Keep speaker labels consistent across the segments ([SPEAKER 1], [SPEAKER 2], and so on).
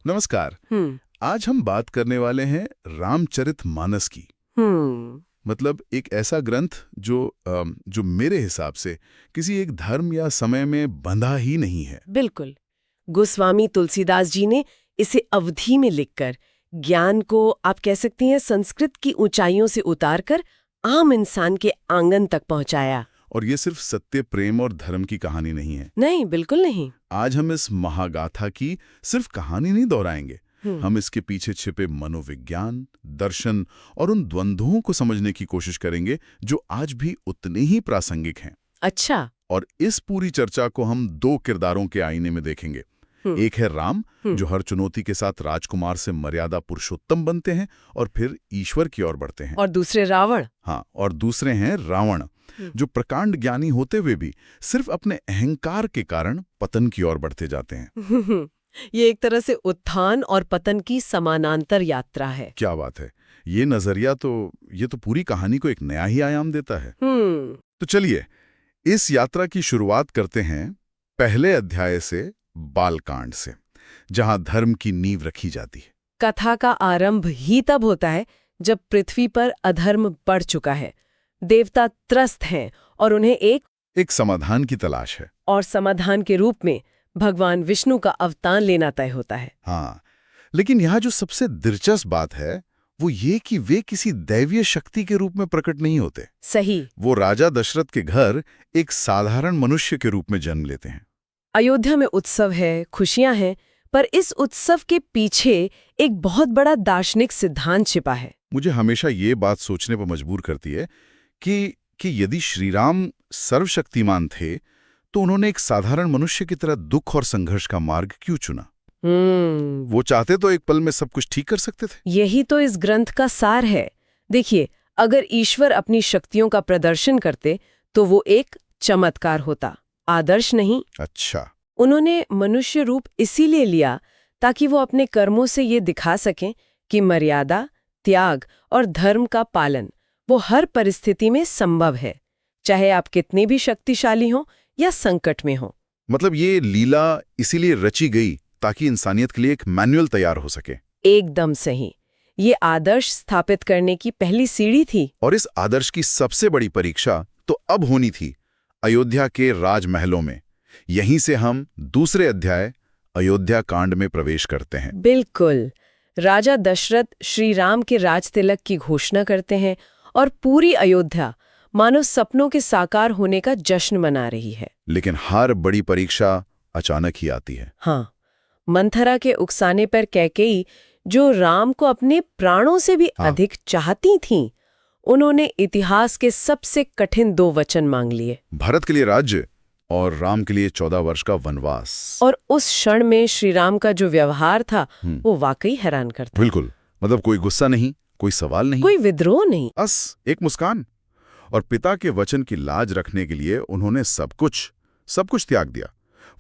[SPEAKER 1] नमस्कार। आज हम बात करने वाले हैं रामचरितमानस की। मतलब एक ऐसा ग्रंथ जो मेरे हिसाब से किसी एक धर्म या समय में बंधा ही नहीं है।
[SPEAKER 2] बिल्कुल। गोस्वामी तुलसीदास जी ने इसे अवधि में लिखकर ज्ञान को आप कह सकती हैं संस्कृत की ऊंचाइयों से उतारकर आम इंसान के आंगन तक पहुंचाया।
[SPEAKER 1] और ये सिर्फ सत्य, प्रेम और धर्म की कहानी नहीं है।
[SPEAKER 2] नहीं, बिल्कुल नहीं।
[SPEAKER 1] आज हम इस महागाथा की सिर्फ कहानी नहीं दोहराएंगे। हम इसके पीछे छिपे मनोविज्ञान, दर्शन और उन द्वंद्वों को समझने की कोशिश करेंगे जो आज भी उतने ही प्रासंगिक हैं।
[SPEAKER 2] अच्छा।
[SPEAKER 1] और इस पूरी चर्चा को हम दो किरदारों के आईने में देखेंगे। एक है राम, जो हर चुनौती के साथ राजकुमार से मर्यादा पुरुषोत्तम बनते हैं और फिर ईश्वर की ओर बढ़ते हैं।
[SPEAKER 2] और दूसरे रावण।
[SPEAKER 1] हाँ, और दूसरे हैं रावण, जो प्रकांड ज्ञानी होते हुए भी सिर्फ अपने अहंकार के कारण पतन की ओर बढ़ते जाते हैं।
[SPEAKER 2] ये एक तरह से उत्थान और पतन की समानांतर यात्रा है।
[SPEAKER 1] क्या बात है। ये नजरिया ये तो पूरी कहानी को एक नया ही आयाम देता है। तो चलिए इस यात्रा की शुरुआत करते हैं पहले अध्याय से, बालकांड से, जहां धर्म की नींव रखी जाती है।
[SPEAKER 2] कथा का आरंभ ही तब होता है जब पृथ्वी पर अधर्म बढ़ चुका है। देवता त्रस्त हैं और उन्हें एक
[SPEAKER 1] समाधान की तलाश है।
[SPEAKER 2] और समाधान के रूप में भगवान विष्णु का अवतार लेना तय होता है।
[SPEAKER 1] हाँ, लेकिन यहाँ जो सबसे दिलचस्प बात है वो ये कि वे किसी दैवीय शक्ति के रूप में प्रकट नहीं होते।
[SPEAKER 2] सही।
[SPEAKER 1] वो राजा दशरथ के घर एक साधारण मनुष्य के रूप में जन्म लेते हैं।
[SPEAKER 2] अयोध्या में उत्सव है, खुशियां हैं, पर इस उत्सव के पीछे एक बहुत बड़ा दार्शनिक सिद्धांत छिपा है।
[SPEAKER 1] मुझे हमेशा ये बात सोचने पर मजबूर करती है कि यदि श्रीराम सर्वशक्तिमान थे तो उन्होंने एक साधारण मनुष्य की तरह दुख और संघर्ष का मार्ग क्यों चुना? वो चाहते तो एक पल में सब कुछ ठीक कर सकते थे।
[SPEAKER 2] यही तो इस ग्रंथ का सार है। देखिए, अगर ईश्वर अपनी शक्तियों का प्रदर्शन करते तो वो एक चमत्कार होता, आदर्श नहीं।
[SPEAKER 1] अच्छा।
[SPEAKER 2] उन्होंने मनुष्य रूप इसीलिए लिया ताकि वो अपने कर्मों से ये दिखा सकें कि मर्यादा, त्याग और धर्म का पालन वो हर परिस्थिति में संभव है, चाहे आप कितने भी शक्तिशाली हों या संकट में हो।
[SPEAKER 1] मतलब ये लीला इसीलिए रची गई ताकि इंसानियत के लिए एक मैनुअल तैयार हो सके।
[SPEAKER 2] एकदम सही। ये आदर्श स्थापित करने की पहली सीढ़ी थी।
[SPEAKER 1] और इस आदर्श की सबसे बड़ी परीक्षा तो अब होनी थी अयोध्या के राजमहलों में। यहीं से हम दूसरे अध्याय अयोध्या कांड में प्रवेश करते हैं।
[SPEAKER 2] बिल्कुल। राजा दशरथ श्री राम के राजतिलक की घोषणा करते हैं और पूरी अयोध्या मानो सपनों के साकार होने का जश्न मना रही है।
[SPEAKER 1] लेकिन हर बड़ी परीक्षा अचानक ही आती है।
[SPEAKER 2] हाँ, मंथरा के उकसाने पर कैकेयी, जो राम को अपने प्राणों से भी अधिक चाहती थीं, उन्होंने इतिहास के सबसे कठिन 2 वचन मांग लिए।
[SPEAKER 1] भरत के लिए राज्य और राम के लिए 14 वर्ष का वनवास।
[SPEAKER 2] और उस क्षण में श्री राम का जो व्यवहार था वो वाकई हैरान करता।
[SPEAKER 1] बिल्कुल। मतलब कोई गुस्सा नहीं, कोई सवाल नहीं,
[SPEAKER 2] कोई विद्रोह नहीं,
[SPEAKER 1] बस एक मुस्कान। और पिता के वचन की लाज रखने के लिए उन्होंने सब कुछ त्याग दिया।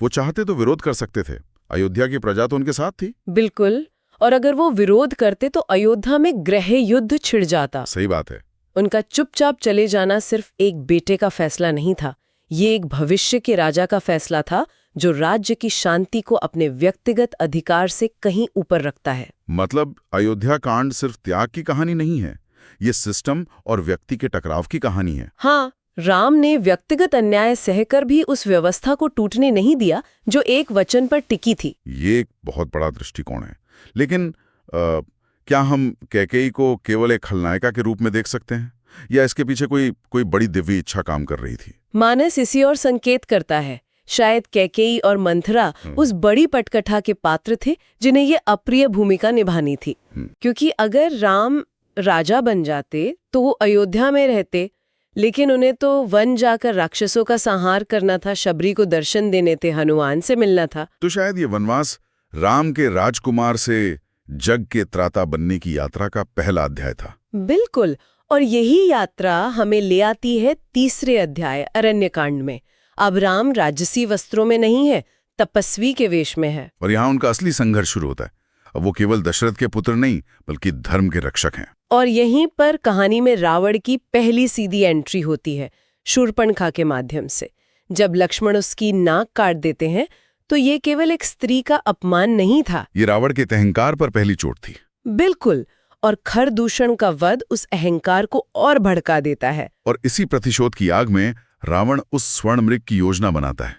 [SPEAKER 1] वो चाहते तो विरोध कर सकते थे, अयोध्या की प्रजा तो उनके साथ थी।
[SPEAKER 2] बिल्कुल। और अगर वो विरोध करते तो अयोध्या में गृह युद्ध छिड़ जाता।
[SPEAKER 1] सही बात है।
[SPEAKER 2] उनका चुपचाप चले जाना सिर्फ एक बेटे का फैसला नहीं था, ये एक भविष्य के राजा का फैसला था जो राज्य की शांति को अपने व्यक्तिगत अधिकार से कहीं ऊपर रखता है।
[SPEAKER 1] मतलब अयोध्या कांड सिर्फ त्याग की कहानी नहीं है, ये सिस्टम और व्यक्ति के टकराव की कहानी है।
[SPEAKER 2] हाँ, राम ने व्यक्तिगत अन्याय सहकर भी उस व्यवस्था को टूटने नहीं दिया जो एक वचन पर टिकी थी।
[SPEAKER 1] ये एक बहुत बड़ा दृष्टिकोण है। लेकिन क्या हम कैकेयी को केवल एक खलनायिका के रूप में देख सकते हैं, या इसके पीछे कोई बड़ी दिव्य इच्छा काम कर रही थी?
[SPEAKER 2] मानस इसी और संकेत करता है। शायद कैकेयी और मंथरा उस बड़ी पटकथा के पात्र थे जिन्हें ये अप्रिय भूमिका निभानी थी। क्योंकि अगर राम राजा बन जाते तो वो अयोध्या में रहते, लेकिन उन्हें तो वन जाकर राक्षसों का संहार करना था, शबरी को दर्शन देने थे, हनुमान से मिलना था।
[SPEAKER 1] तो शायद ये वनवास राम के राजकुमार से जग के त्राता बनने की यात्रा का पहला अध्याय था।
[SPEAKER 2] बिल्कुल। और यही यात्रा हमें ले आती है तीसरे अध्याय अरण्यकांड में। अब राम राजसी वस्त्रों में नहीं है, तपस्वी के वेश में है।
[SPEAKER 1] और यहाँ उनका असली संघर्ष शुरू होता है। अब वो केवल दशरथ के पुत्र नहीं बल्कि धर्म के रक्षक हैं।
[SPEAKER 2] और यहीं पर कहानी में रावण की पहली सीधी एंट्री होती है, शूर्पणखा के माध्यम से। जब लक्ष्मण उसकी नाक काट देते हैं तो ये केवल एक स्त्री का अपमान नहीं था।
[SPEAKER 1] ये रावण के अहंकार पर पहली चोट थी।
[SPEAKER 2] बिल्कुल, और खर दूषण का वध उस अहंकार को और भड़का देता है।
[SPEAKER 1] और इसी प्रतिशोध की आग में रावण उस स्वर्ण मृग की योजना बनाता है।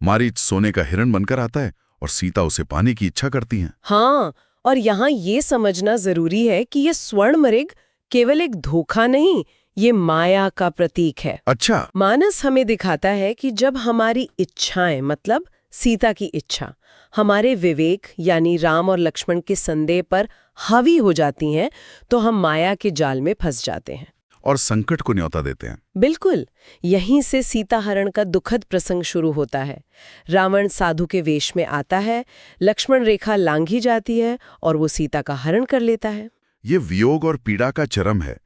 [SPEAKER 1] मारीच सोने का हिरण बनकर आता है और सीता उसे पाने की इच्छा करती हैं।
[SPEAKER 2] हाँ, और यहाँ ये समझना जरूरी है कि ये स्वर्ण मृग केवल एक धोखा नहीं, ये माया का प्रतीक है।
[SPEAKER 1] अच्छा।
[SPEAKER 2] मानस हमें दिखाता है कि जब हमारी इच्छाएं, मतलब सीता की इच्छा, हमारे विवेक यानी राम और लक्ष्मण के संदेह पर हावी हो जाती हैं, तो हम माया के जाल में फंस जाते हैं
[SPEAKER 1] और संकट को न्योता देते हैं।
[SPEAKER 2] बिल्कुल, यहीं से सीता हरण का दुखद प्रसंग शुरू होता है। रावण साधु के वेश में आता है, लक्ष्मण रेखा लांघी जाती है और वो सीता का हरण कर लेता है।
[SPEAKER 1] ये वियोग और पीड़ा का चरम है,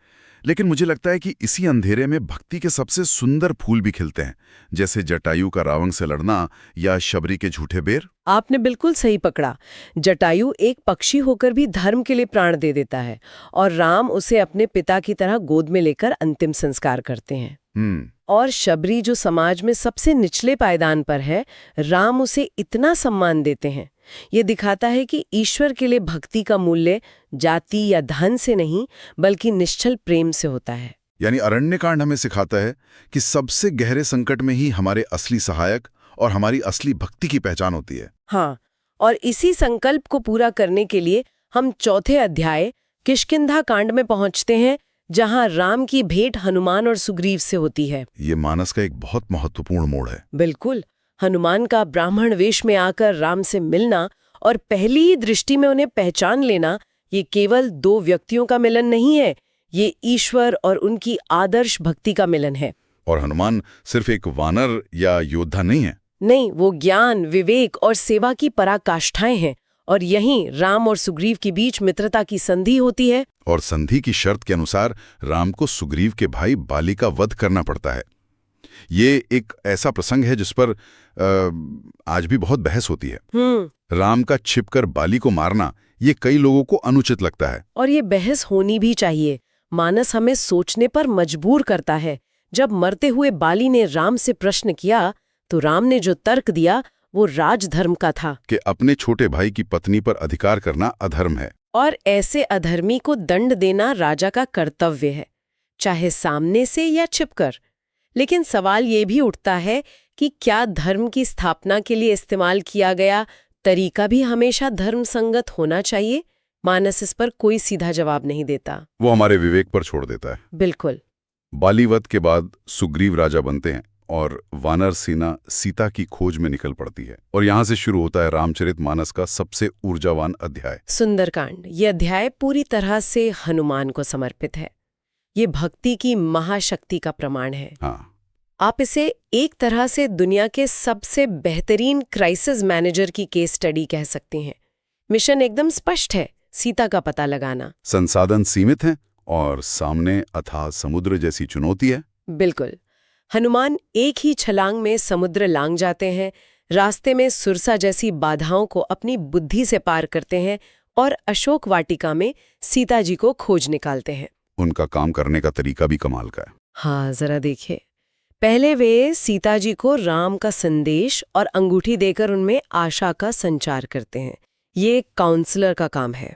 [SPEAKER 1] लेकिन मुझे लगता है कि इसी अंधेरे में भक्ति के सबसे सुंदर फूल भी खिलते हैं, जैसे जटायु का रावण से लड़ना या शबरी के झूठे बेर।
[SPEAKER 2] आपने बिल्कुल सही पकड़ा। जटायु एक पक्षी होकर भी धर्म के लिए प्राण दे देता है और राम उसे अपने पिता की तरह गोद में लेकर अंतिम संस्कार करते हैं। और शबरी जो समाज में सबसे निचले पायदान पर है, राम उसे इतना सम्मान देते हैं। ये दिखाता है कि ईश्वर के लिए भक्ति का मूल्य जाति या धन से नहीं, बल्कि निश्चल प्रेम से होता है।
[SPEAKER 1] यानी अरण्यकांड हमें सिखाता है कि सबसे गहरे संकट में ही हमारे असली सहायक और हमारी असली भक्ति की पहचान होती है।
[SPEAKER 2] हाँ, और इसी संकल्प को पूरा करने के लिए हम चौथे अध्याय किष्किंधा कांड में पहुंचते हैं, जहां राम की भेंट हनुमान और सुग्रीव से होती है।
[SPEAKER 1] ये मानस का एक बहुत महत्वपूर्ण मोड़ है।
[SPEAKER 2] बिल्कुल, हनुमान का ब्राह्मण वेश में आकर राम से मिलना और पहली ही दृष्टि में उन्हें पहचान लेना, ये केवल दो व्यक्तियों का मिलन नहीं है, ये ईश्वर और उनकी आदर्श भक्ति का मिलन है।
[SPEAKER 1] और हनुमान सिर्फ एक वानर या योद्धा नहीं है।
[SPEAKER 2] नहीं, वो ज्ञान, विवेक और सेवा की पराकाष्ठाएं हैं। और यहीं राम और सुग्रीव के बीच मित्रता की संधि होती है।
[SPEAKER 1] और संधि की शर्त के अनुसार राम को सुग्रीव के भाई बाली का वध करना पड़ता है। ये एक ऐसा प्रसंग है जिस पर आज भी बहुत बहस होती है। राम का छिपकर बाली को मारना ये कई लोगों को अनुचित लगता है।
[SPEAKER 2] और ये बहस होनी भी चाहिए। मानस हमें सोचने पर मजबूर करता है। जब मरते हुए बाली ने राम से प्रश्न किया, तो राम ने जो तर्क दिया वो राजधर्म का था
[SPEAKER 1] कि अपने छोटे भाई की पत्नी पर अधिकार करना अधर्म है
[SPEAKER 2] और ऐसे अधर्मी को दंड देना राजा का कर्तव्य है, चाहे सामने से या छिपकर। लेकिन सवाल ये भी उठता है कि क्या धर्म की स्थापना के लिए इस्तेमाल किया गया तरीका भी हमेशा धर्म संगत होना चाहिए? मानस इस पर कोई सीधा जवाब नहीं देता,
[SPEAKER 1] वो हमारे विवेक पर छोड़ देता है।
[SPEAKER 2] बिल्कुल।
[SPEAKER 1] बालीवध के बाद सुग्रीव राजा बनते हैं और वानर सेना सीता की खोज में निकल पड़ती है, और यहाँ से शुरू होता है रामचरितमानस का सबसे ऊर्जावान अध्याय,
[SPEAKER 2] सुंदरकांड। ये अध्याय पूरी तरह से हनुमान को समर्पित है। ये भक्ति की महाशक्ति का प्रमाण है।
[SPEAKER 1] हाँ।
[SPEAKER 2] आप इसे एक तरह से दुनिया के सबसे बेहतरीन क्राइसिस मैनेजर की केस स्टडी कह सकती हैं। मिशन एकदम स्पष्ट है, सीता का पता लगाना।
[SPEAKER 1] संसाधन सीमित हैं और सामने अथाह समुद्र जैसी चुनौती है।
[SPEAKER 2] बिल्कुल। हनुमान एक ही छलांग में समुद्र लांघ जाते हैं, रास्ते में सुरसा जैसी बाधाओं को अपनी बुद्धि से पार करते हैं और अशोक वाटिका में सीता जी को खोज निकालते हैं।
[SPEAKER 1] उनका काम करने का तरीका भी कमाल का है।
[SPEAKER 2] हाँ, जरा देखिए। पहले वे सीता जी को राम का संदेश और अंगूठी देकर उनमें आशा का संचार करते हैं। ये एक काउंसलर का काम है।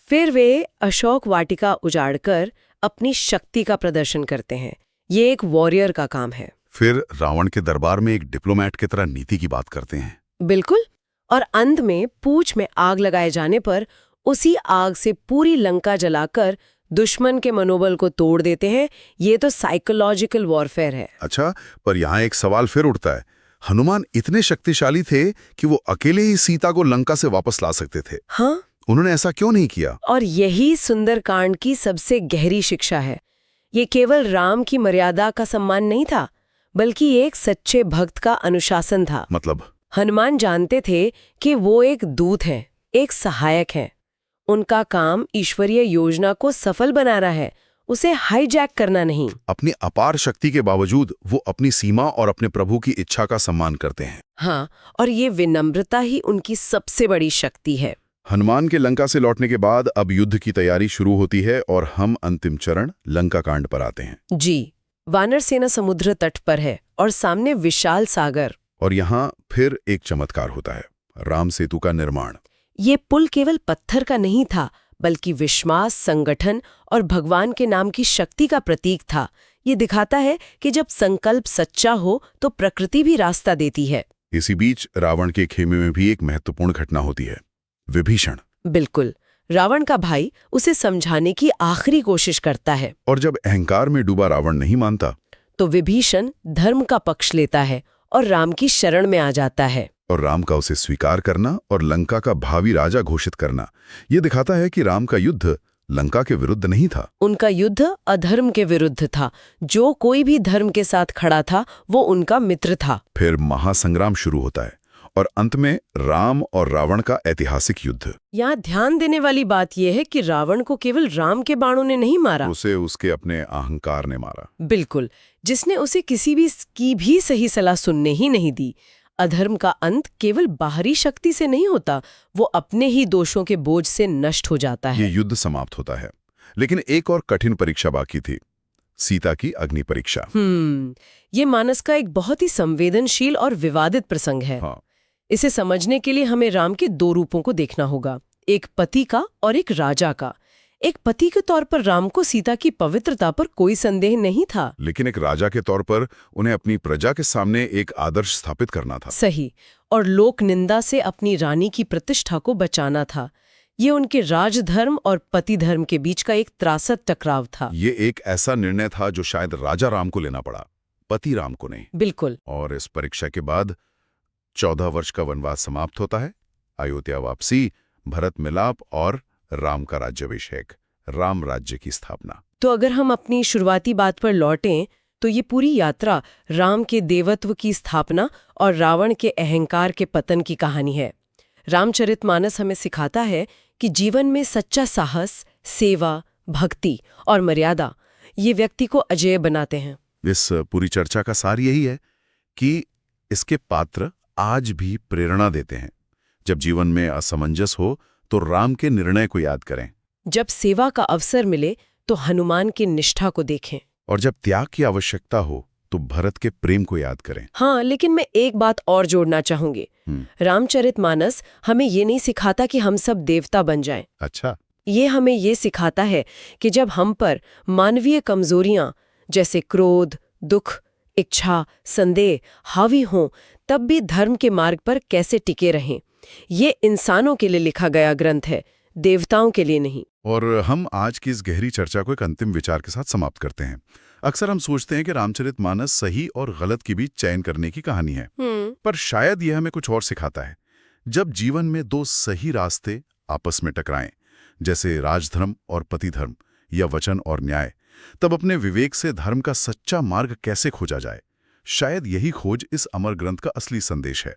[SPEAKER 2] फिर वे अशोक वाटिका उजाड़कर अपनी शक्ति का प्रदर्शन करते हैं। ये एक वॉरियर का काम है।
[SPEAKER 1] फिर रावण के दरबार में एक डिप्लोमैट की तरह नीति की बात करते हैं।
[SPEAKER 2] बिल्कुल। और अंत में पूंछ में आग लगाए जाने पर उसी आग से पूरी लंका जलाकर दुश्मन के मनोबल को तोड़ देते हैं। ये तो साइकोलॉजिकल वॉरफेयर है।
[SPEAKER 1] अच्छा, पर यहाँ एक सवाल फिर उठता है। हनुमान इतने शक्तिशाली थे कि वो अकेले ही सीता को लंका से वापस ला सकते थे।
[SPEAKER 2] हाँ,
[SPEAKER 1] उन्होंने ऐसा क्यों नहीं किया?
[SPEAKER 2] और यही सुंदरकांड की सबसे गहरी शिक्षा है। ये केवल राम की मर्यादा का सम्मान नहीं था, बल्कि एक सच्चे भक्त का अनुशासन था।
[SPEAKER 1] मतलब
[SPEAKER 2] हनुमान जानते थे कि वो एक दूत हैं, एक सहायक हैं। उनका काम ईश्वरीय योजना को सफल बनाना है, उसे हाईजैक करना नहीं।
[SPEAKER 1] अपनी अपार शक्ति के बावजूद वो अपनी सीमा और अपने प्रभु की इच्छा का सम्मान करते हैं।
[SPEAKER 2] हाँ, और ये विनम्रता ही उनकी सबसे बड़ी शक्ति है।
[SPEAKER 1] हनुमान के लंका से लौटने के बाद अब युद्ध की तैयारी शुरू होती है और हम अंतिम चरण लंका कांड पर आते हैं।
[SPEAKER 2] जी, वानर सेना समुद्र तट पर है और सामने विशाल सागर।
[SPEAKER 1] और यहाँ फिर एक चमत्कार होता है, राम सेतु का निर्माण।
[SPEAKER 2] ये पुल केवल पत्थर का नहीं था, बल्कि विश्वास, संगठन और भगवान के नाम की शक्ति का प्रतीक था। ये दिखाता है कि जब संकल्प सच्चा हो तो प्रकृति भी रास्ता देती है।
[SPEAKER 1] इसी बीच रावण के खेमे में भी एक महत्वपूर्ण घटना होती है, विभीषण।
[SPEAKER 2] बिल्कुल, रावण का भाई उसे समझाने की आखिरी कोशिश करता है।
[SPEAKER 1] और जब अहंकार में डूबा रावण नहीं मानता,
[SPEAKER 2] तो विभीषण धर्म का पक्ष लेता है और राम की शरण में आ जाता है।
[SPEAKER 1] और राम का उसे स्वीकार करना और लंका का भावी राजा घोषित करना, ये दिखाता है कि राम का युद्ध लंका के विरुद्ध नहीं था।
[SPEAKER 2] उनका युद्ध अधर्म के विरुद्ध था। जो कोई भी धर्म के साथ खड़ा था वो उनका मित्र था।
[SPEAKER 1] फिर महासंग्राम शुरू होता है और अंत में राम और रावण का ऐतिहासिक युद्ध।
[SPEAKER 2] यहाँ ध्यान देने वाली बात यह है कि रावण को केवल राम के बाणों ने नहीं मारा,
[SPEAKER 1] उसे उसके अपने अहंकार ने मारा।
[SPEAKER 2] बिल्कुल, जिसने उसे किसी की भी सही सलाह सुनने ही नहीं दी। अधर्म का अंत केवल बाहरी शक्ति से नहीं होता, वो अपने ही दोषों के बोझ से नष्ट हो जाता है।
[SPEAKER 1] ये युद्ध समाप्त होता है, लेकिन एक और कठिन परीक्षा बाकी थी, सीता की अग्नि परीक्षा।
[SPEAKER 2] ये मानस का एक बहुत ही संवेदनशील और विवादित प्रसंग है।
[SPEAKER 1] हाँ।
[SPEAKER 2] इसे समझने के लिए हमें राम के दो रूपों को देखना होगा, एक पति का और एक राजा का। एक पति के तौर पर राम को सीता की पवित्रता पर कोई संदेह नहीं था,
[SPEAKER 1] लेकिन एक राजा के तौर पर उन्हें अपनी प्रजा के सामने एक आदर्श स्थापित करना था।
[SPEAKER 2] सही, और लोक निंदा से अपनी रानी की प्रतिष्ठा को बचाना था। ये उनके राजधर्म और पति धर्म के बीच का एक त्रासद टकराव था।
[SPEAKER 1] ये एक ऐसा निर्णय था जो शायद राजा राम को लेना पड़ा, पति राम को नहीं।
[SPEAKER 2] बिल्कुल।
[SPEAKER 1] और इस परीक्षा के बाद 14 वर्ष का वनवास समाप्त होता है, अयोध्या वापसी, भरत मिलाप और राम का राज्याभिषेक, राम राज्य की स्थापना।
[SPEAKER 2] तो अगर हम अपनी शुरुआती बात पर लौटें तो ये पूरी यात्रा राम के देवत्व की स्थापना और रावण के अहंकार के पतन की कहानी है। रामचरितमानस हमें सिखाता है कि जीवन में सच्चा साहस, सेवा, भक्ति और मर्यादा ये व्यक्ति को अजेय बनाते हैं।
[SPEAKER 1] इस पूरी चर्चा का सार यही है कि इसके पात्र आज भी प्रेरणा देते हैं। जब जीवन में असमंजस हो तो राम के निर्णय को याद करें,
[SPEAKER 2] जब सेवा का अवसर मिले तो हनुमान की निष्ठा को देखें,
[SPEAKER 1] और जब त्याग की आवश्यकता हो तो भरत के प्रेम को याद करें।
[SPEAKER 2] हाँ, लेकिन मैं एक बात और जोड़ना चाहूंगी। रामचरितमानस हमें ये नहीं सिखाता कि हम सब देवता बन जाएं।
[SPEAKER 1] अच्छा।
[SPEAKER 2] ये हमें ये सिखाता है कि जब हम पर मानवीय कमजोरियां जैसे क्रोध, दुख, इच्छा, संदेह हावी हों, तब भी धर्म के मार्ग पर कैसे टिके रहें। ये इंसानों के लिए लिखा गया ग्रंथ है, देवताओं के लिए नहीं।
[SPEAKER 1] और हम आज की इस गहरी चर्चा को एक अंतिम विचार के साथ समाप्त करते हैं। अक्सर हम सोचते हैं कि रामचरितमानस सही और गलत के बीच चयन करने की कहानी है, पर शायद यह हमें कुछ और सिखाता है। जब जीवन में दो सही रास्ते आपस में टकराएं, जैसे राजधर्म और पतिधर्म या वचन और न्याय, तब अपने विवेक से धर्म का सच्चा मार्ग कैसे खोजा जाए। शायद यही खोज इस अमर ग्रंथ का असली संदेश है।